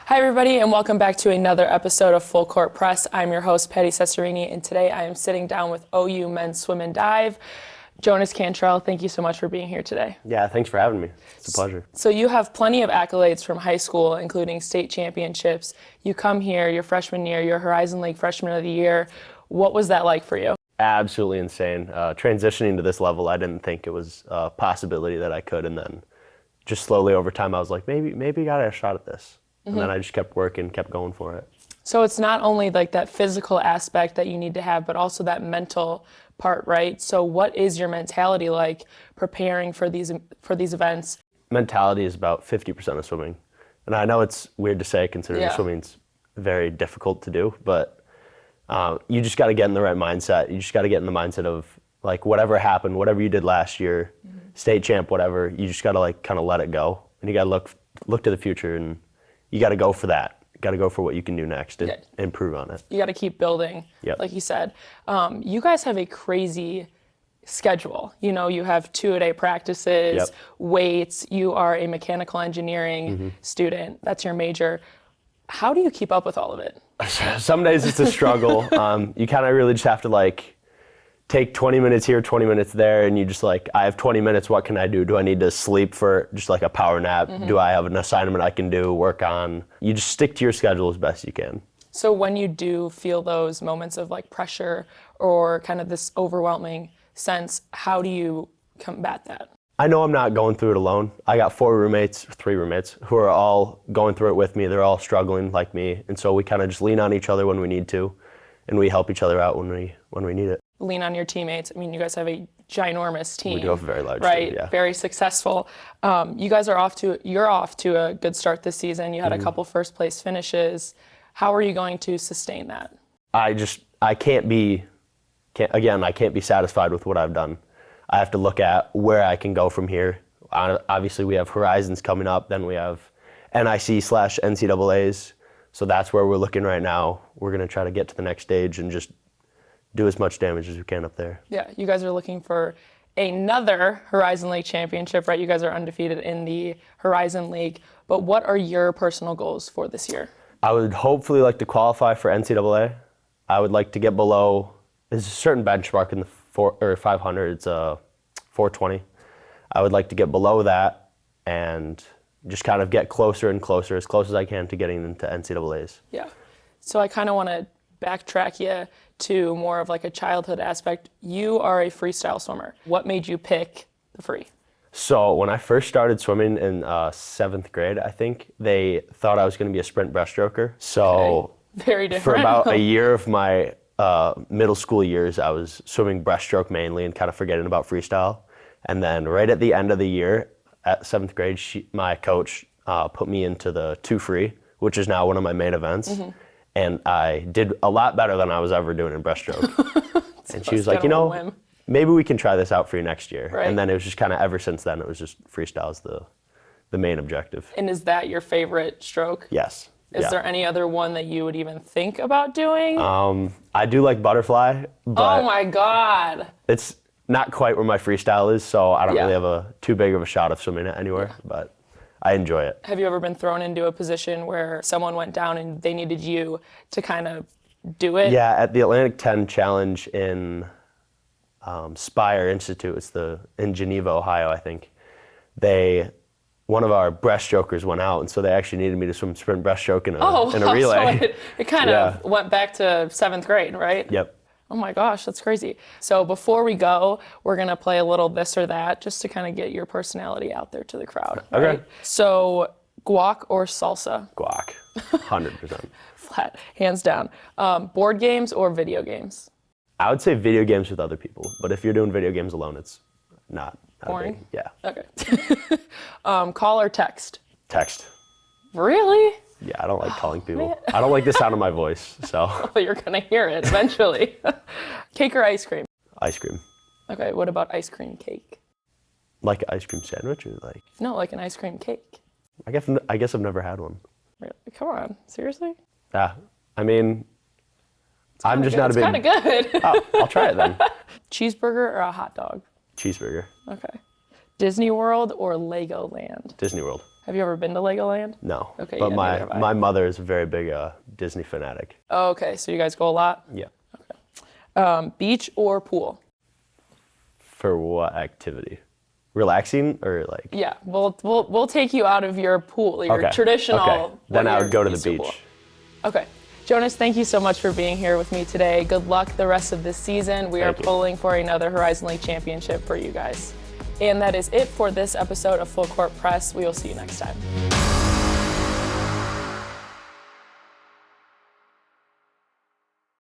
Hi everybody and welcome back to another episode of Full Court Press. I'm your host Patti Cesarini and today I am sitting down with OU men's swim and dive. Jonas Cantrell, thank you so much for being here today. Yeah, thanks for having me. It's a pleasure. So you have plenty of accolades from high school, including state championships. You come here your freshman year, your Horizon League Freshman of the Year. What was that like for you? Absolutely insane. Transitioning to this level, I didn't think it was a possibility that I could, and then just slowly over time I was like, maybe I got a shot at this. And then I just kept working, kept going for it. So it's not only like that physical aspect that you need to have, but also that mental part, right? So what is your mentality like preparing for these events? Mentality is about 50% of swimming. And I know it's weird to say considering swimming's very difficult to do, but you just got to get in the right mindset. You just got to get in the mindset of like whatever happened, whatever you did last year, state champ, whatever, you just got to like kind of let it go. And you got to look to the future and you got to go for that. You got to go for what you can do next and improve on it. You got to keep building, like you said. You guys have a crazy schedule. You know, you have 2-a-day practices, weights. You are a mechanical engineering student. That's your major. How do you keep up with all of it? Some days it's a struggle. You kind of really just have to like take 20 minutes here, 20 minutes there, and you just like, I have 20 minutes, what can I do? Do I need to sleep for just like a power nap? Do I have an assignment I can do, work on? You just stick to your schedule as best you can. So when you do feel those moments of like pressure or kind of this overwhelming sense, how do you combat that? I know I'm not going through it alone. I got 3 roommates who are all going through it with me. They're all struggling like me. And so we kind of just lean on each other when we need to, and we help each other out when we need it. Lean on your teammates. I mean, you guys have a ginormous team. We do have a very large team, yeah. Very successful. You guys are off to a good start this season. You had a couple first place finishes. How are you going to sustain that? I can't be satisfied with what I've done. I have to look at where I can go from here. Obviously, we have Horizons coming up. Then we have NIC/NCAAs. So that's where we're looking right now. We're going to try to get to the next stage and just do as much damage as we can up there. Yeah, you guys are looking for another Horizon League championship, right? You guys are undefeated in the Horizon League. But what are your personal goals for this year? I would hopefully like to qualify for NCAA. I would like to get below, there's a certain benchmark in the 500, it's 420. I would like to get below that and just kind of get closer and closer, as close as I can to getting into NCAAs. Yeah. So I kind of want to backtrack you to more of like a childhood aspect. You are a freestyle swimmer. What made you pick the free? So when I first started swimming in 7th grade, I think they thought I was going to be a sprint breaststroker. So very different. For about a year of my middle school years, I was swimming breaststroke mainly and kind of forgetting about freestyle. And then right at the end of the year, at 7th grade, my coach put me into the 2 free, which is now one of my main events. And I did a lot better than I was ever doing in breaststroke. And she was like, maybe we can try this out for you next year. Right. And then it was just kind of ever since then, it was just freestyle is the main objective. And is that your favorite stroke? Yes. Is there any other one that you would even think about doing? I do like butterfly, but oh my God. It's not quite where my freestyle is, so I don't really have too big of a shot of swimming it anywhere, but I enjoy it. Have you ever been thrown into a position where someone went down and they needed you to kind of do it? Yeah, at the Atlantic 10 Challenge in Spire Institute, it's in Geneva, Ohio, I think. One of our breaststrokers went out, and so they actually needed me to swim sprint breaststroke in a relay. So it kind of went back to 7th grade, right? Yep. Oh my gosh, that's crazy. So before we go, we're going to play a little this or that just to kind of get your personality out there to the crowd. Okay. Right? So guac or salsa? Guac, 100%. Flat, hands down. Board games or video games? I would say video games with other people, but if you're doing video games alone, it's not boring. Yeah. Okay. Call or text? Text. Really? Yeah, I don't like calling people. Man. I don't like the sound of my voice, so. Well, you're gonna hear it eventually. Cake or ice cream? Ice cream. Okay, what about ice cream cake? Like an ice cream sandwich or like? No, like an ice cream cake. I guess I've never had one. Really? Come on, seriously? Yeah, I mean, I'm just not a big. It's kind of good. Oh, I'll try it then. Cheeseburger or a hot dog? Cheeseburger. Okay. Disney World or Legoland? Disney World. Have you ever been to Legoland? No. Okay, But yeah, neither have I. my mother is a very big Disney fanatic. Oh, okay, so you guys go a lot? Yeah. Beach or pool? For what activity? Relaxing or like? Yeah, we'll take you out of your pool, your Okay. traditional. Okay. Then I would go to the pool. beach. Okay. Jonas, thank you so much for being here with me today. Good luck the rest of this season. We are Thank you. pulling for another Horizon League championship for you guys. And that is it for this episode of Full Court Press. We will see you next time.